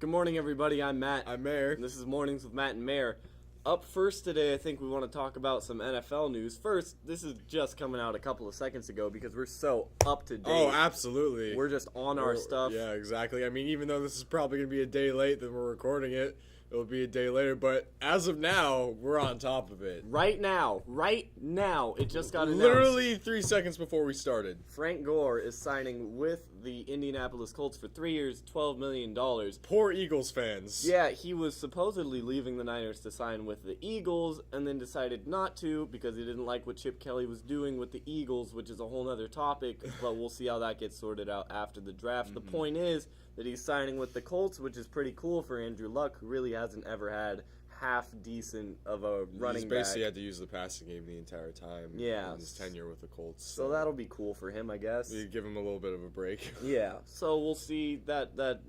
Good morning, everybody. I'm Matt. I'm Mayor. And this is Mornings with Matt and Mayor. Up first today, I think we want to talk about some NFL news. First, this is just coming out a couple of seconds ago because we're so up to date. Oh, absolutely. We're just on our stuff. Yeah, exactly. I mean, even though this is probably going to be a day late that we're recording it, it'll be a day later. But as of now, we're on top of it. Right now, it just got announced. Literally 3 seconds before we started. Frank Gore is signing with the Indianapolis Colts for 3 years, $12 million. Poor Eagles fans. Yeah, he was supposedly leaving the Niners to sign with the Eagles and then decided not to because he didn't like what Chip Kelly was doing with the Eagles, which is a whole other topic, but we'll see how that gets sorted out after the draft. The point is that he's signing with the Colts, which is pretty cool for Andrew Luck, who really hasn't ever had half decent of a running He's back. basically had to use the passing game the entire time in his tenure with the Colts. So that'll be cool for him, I guess. You give him a little bit of a break. Yeah, so we'll see that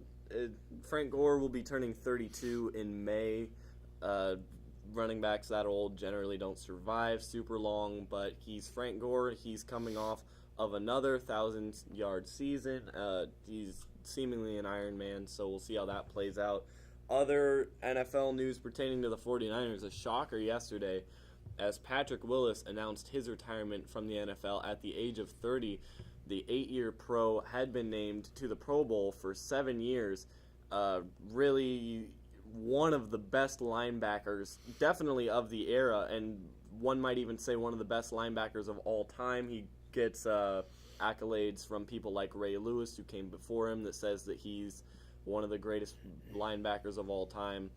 Frank Gore will be turning 32 in May. Running backs that old generally don't survive super long, but he's Frank Gore. He's coming off of another 1,000-yard season. He's seemingly an Iron Man, so we'll see how that plays out. Other NFL news pertaining to the 49ers, a shocker yesterday as Patrick Willis announced his retirement from the NFL at the age of 30. The 8-year pro had been named to the Pro Bowl for 7 years. Really one of the best linebackers, definitely of the era, and one might even say one of the best linebackers of all time. He gets accolades from people like Ray Lewis, who came before him, that says that he's one of the greatest linebackers of all time.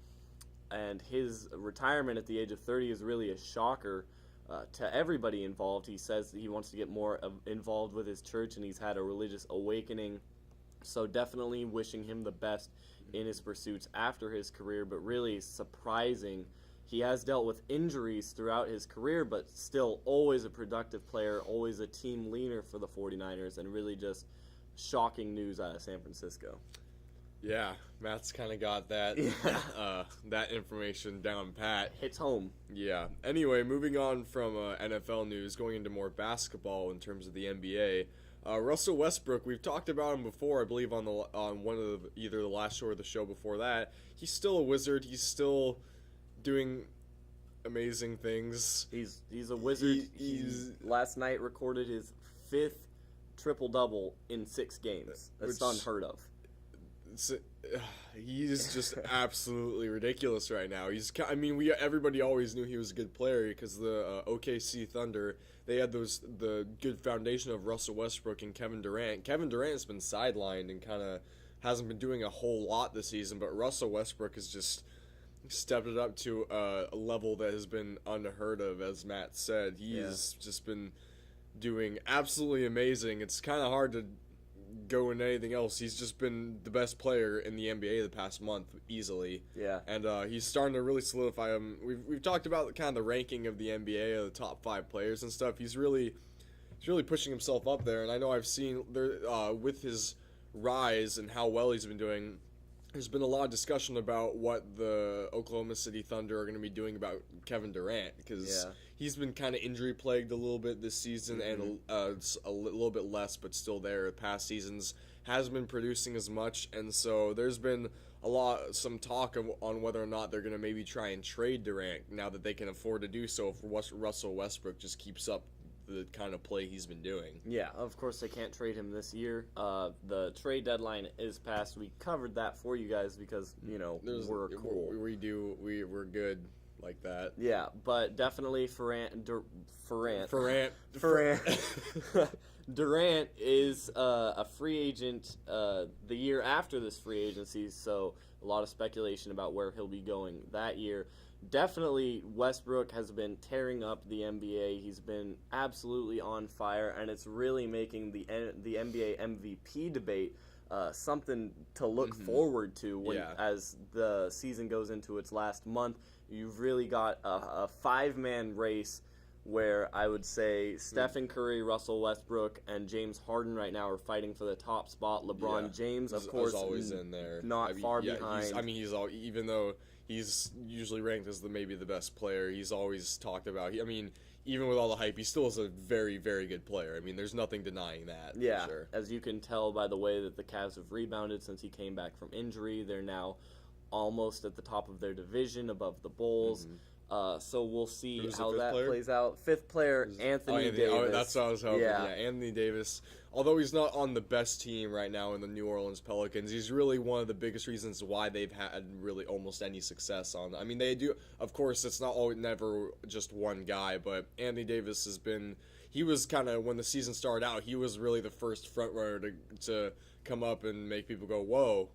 And his retirement at the age of 30 is really a shocker to everybody involved. He says that he wants to get more involved with his church, and he's had a religious awakening. So definitely wishing him the best in his pursuits after his career, but really surprising. He has dealt with injuries throughout his career, but still always a productive player, always a team leader for the 49ers, and really just shocking news out of San Francisco. Yeah, Matt's kind of got that that information down pat. Hits home. Yeah. Anyway, moving on from NFL news, going into more basketball in terms of the NBA. Russell Westbrook, we've talked about him before, I believe on one of either the last show or the show before that. He's still a wizard. He's still doing amazing things. He's a wizard. He's last night recorded his 5th triple-double in 6 games. That's unheard of. He's just absolutely ridiculous right now. Everybody always knew he was a good player because the OKC Thunder, they had the good foundation of Russell Westbrook and Kevin Durant. Kevin Durant's been sidelined and kind of hasn't been doing a whole lot this season, but Russell Westbrook has just stepped it up to a level that has been unheard of, as Matt said. He's just been doing absolutely amazing. It's kind of hard to go into anything else. He's just been the best player in the NBA the past month easily. Yeah. And he's starting to really solidify him. We've talked about kind of the ranking of the NBA of the top 5 players and stuff. He's really pushing himself up there, and I know I've seen there with his rise and how well he's been doing. There's been a lot of discussion about what the Oklahoma City Thunder are going to be doing about Kevin Durant because he's been kind of injury plagued a little bit this season and a little bit less, but still there. Past seasons hasn't been producing as much, and so there's been some talk on whether or not they're going to maybe try and trade Durant now that they can afford to do so if Russell Westbrook just keeps up the kind of play he's been doing. Yeah, of course they can't trade him this year. The trade deadline is passed. We covered that for you guys because, we're cool. We're good like that. Yeah, but definitely Durant is a free agent the year after this free agency, so a lot of speculation about where he'll be going that year. Definitely, Westbrook has been tearing up the NBA. He's been absolutely on fire, and it's really making the NBA MVP debate something to look forward to as the season goes into its last month. You've really got a 5-man race where I would say Stephen Curry, Russell Westbrook, and James Harden right now are fighting for the top spot. LeBron James, of course, is always in there, not far behind. Even though he's usually ranked as maybe the best player, he's always talked about. Even with all the hype, he still is a very, very good player. There's nothing denying that. Yeah, for sure. As you can tell by the way that the Cavs have rebounded since he came back from injury, they're now almost at the top of their division, above the Bulls. So we'll see how that plays out. Fifth player, Anthony Davis. Oh, that's what I was hoping. Yeah. Anthony Davis. Although he's not on the best team right now in the New Orleans Pelicans, he's really one of the biggest reasons why they've had really almost any success on. They do. Of course, it's not never just one guy, but Anthony Davis has been. He was kind of, when the season started out, he was really the first front runner to come up and make people go, whoa.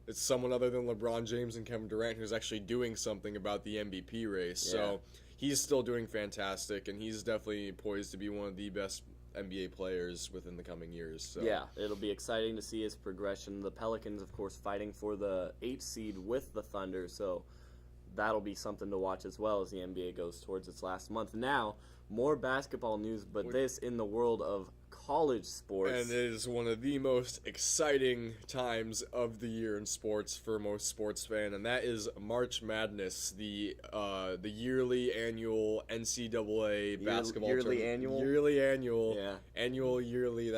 It's someone other than LeBron James and Kevin Durant who's actually doing something about the MVP race. Yeah. So he's still doing fantastic, and he's definitely poised to be one of the best NBA players within the coming years. So. Yeah, it'll be exciting to see his progression. The Pelicans, of course, fighting for the 8th seed with the Thunder, so that'll be something to watch as well as the NBA goes towards its last month. Now, more basketball news, but this in the world of college sports. And it is one of the most exciting times of the year in sports for most sports fans, and that is March Madness, the yearly annual NCAA basketball tournament. Annual? Yeah. Yearly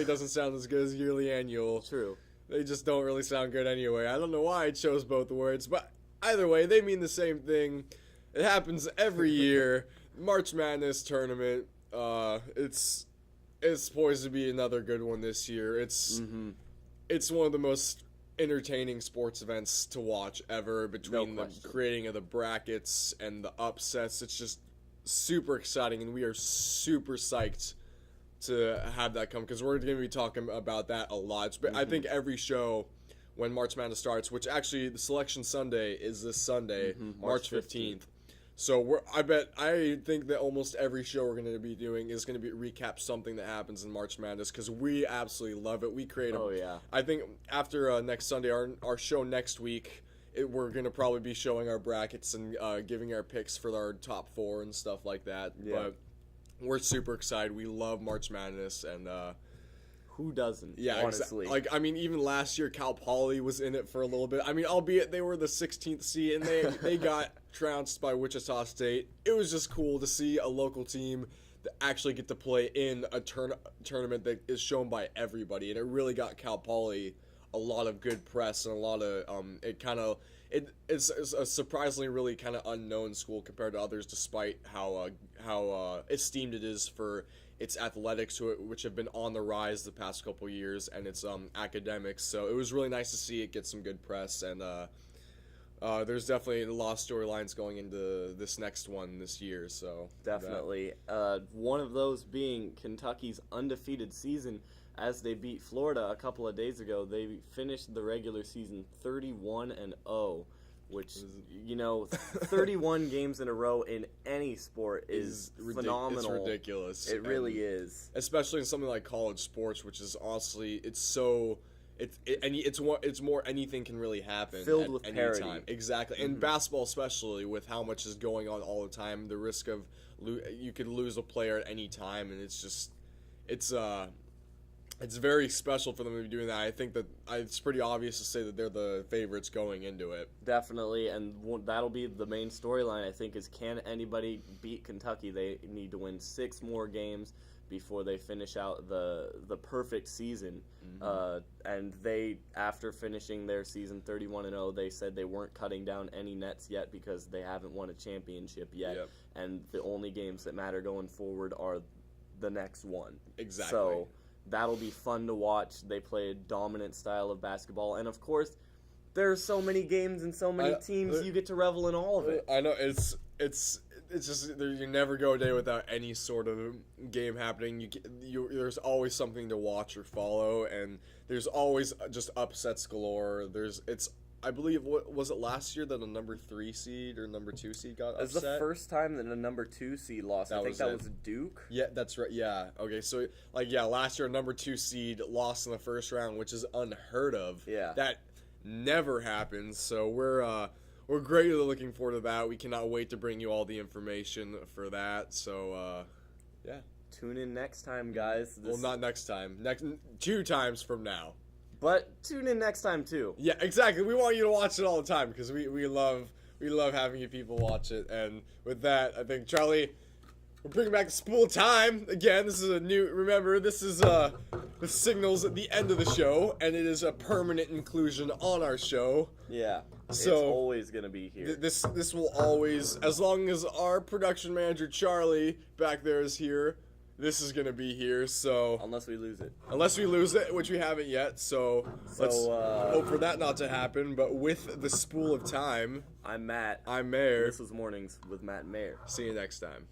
doesn't sound as good as yearly annual. True. They just don't really sound good anyway. I don't know why I chose both words, but either way, they mean the same thing. It happens every year. March Madness tournament. It's poised to be another good one this year. It's one of the most entertaining sports events to watch ever, between the creating of the brackets and the upsets. It's just super exciting, and we are super psyched to have that come, because we're going to be talking about that a lot. I think every show when March Madness starts, which actually the Selection Sunday is this Sunday, March 15th. So I think that almost every show we're going to be doing is going to be recap something that happens in March Madness, because we absolutely love it. We create I think after next Sunday, our show next week, we're going to probably be showing our brackets and giving our picks for our top 4 and stuff like that. Yeah. But we're super excited. We love March Madness, and who doesn't? Yeah, honestly. Even last year, Cal Poly was in it for a little bit. Albeit they were the 16th seed and they got trounced by Wichita State. It was just cool to see a local team that actually get to play in a tournament that is shown by everybody, and it really got Cal Poly a lot of good press and a lot of it's a surprisingly really kind of unknown school compared to others, despite how esteemed it is for its athletics, which have been on the rise the past couple years, and its academics. So it was really nice to see it get some good press, and there's definitely a lot of storylines going into this next one this year. So definitely, one of those being Kentucky's undefeated season, as they beat Florida a couple of days ago. They finished the regular season 31-0. Which, 31 games in a row in any sport is phenomenal. It's ridiculous. It really is. Especially in something like college sports, which is honestly, it's more anything can really happen. Filled with any parity. Time. Exactly. And basketball especially, with how much is going on all the time, the risk of you could lose a player at any time, and it's very special for them to be doing that. I think that it's pretty obvious to say that they're the favorites going into it. Definitely, and that'll be the main storyline, I think, is can anybody beat Kentucky? They need to win 6 more games before they finish out the perfect season. And they, after finishing their season 31-0, they said they weren't cutting down any nets yet because they haven't won a championship yet. Yep. And the only games that matter going forward are the next one. Exactly. So that'll be fun to watch. They play a dominant style of basketball, and of course, there are so many games and so many teams. You get to revel in all of it. I know it's just you never go a day without any sort of game happening. There's always something to watch or follow, and there's always just upsets galore. I believe, what was it last year that a number 3 seed or number 2 seed got upset? It was the first time that a number 2 seed lost. I think that was Duke. Yeah, that's right. Yeah. Okay. So last year a number 2 seed lost in the first round, which is unheard of. Yeah. That never happens. So we're greatly looking forward to that. We cannot wait to bring you all the information for that. So, yeah. Tune in next time, guys. Well, not next time. Next 2 times from now. But tune in next time too. Yeah, exactly. We want you to watch it all the time because we love having you people watch it. And with that, I think Charlie, we're bringing back the spool of time again. This is a new. Remember, this is the signals at the end of the show, and it is a permanent inclusion on our show. Yeah. So it's always gonna be here. This will always, as long as our production manager Charlie back there is here, this is gonna be here. So unless we lose it, which we haven't yet. So let's hope for that not to happen. But with the spool of time, I'm Matt. I'm Mayor. This was Mornings with Matt and Mayor. See you next time.